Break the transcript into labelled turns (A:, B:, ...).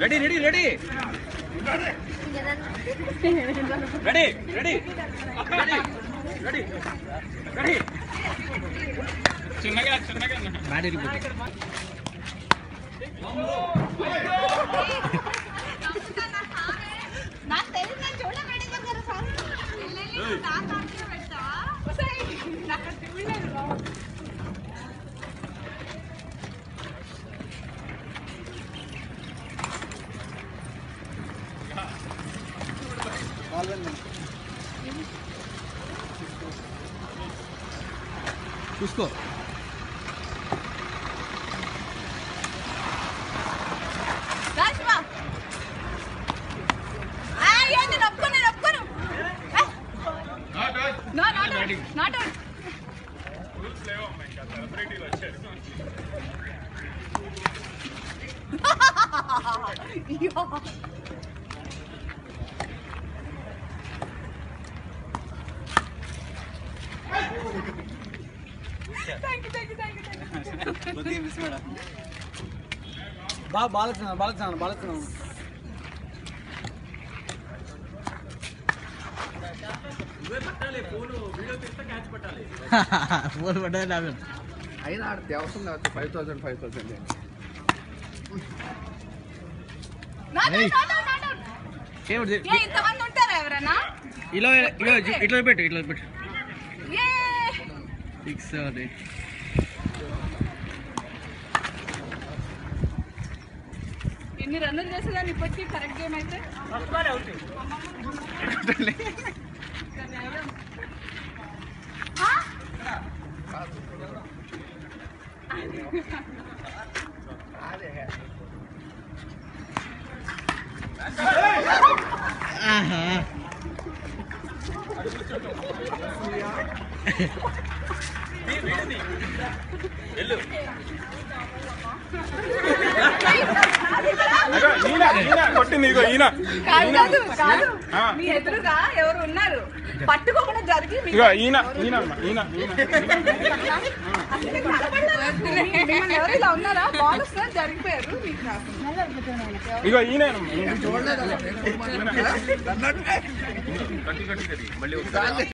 A: ready ready ready ready ready ready ready చిన్నగా చిన్నగా battery
B: నాకు తెలియదు నేను చూడబెట్టి దగ్గర సార్ నాకు చూడలేదు
A: చూసుకో
C: అయినా ఆడితే అవసరం లేకపోతే 5,000
B: ఇంతమంది ఉంటారా ఎవరన్నా
A: ఇలా ఇట్లా పెట్టు ఇట్లా పెట్టు ఫిక్స్
B: ఎన్ని రన్నులు చేసేదాన్ని ఇప్పటికీ కరెక్ట్ గేమ్ అయితే మీ ఎదురుగా ఎవరు ఉన్నారు పట్టుకోకుండా జరిగి ఎవరు ఇలా ఉన్నారా బాల్ వస్తారు జరిగిపోయారు
C: చూడలేదు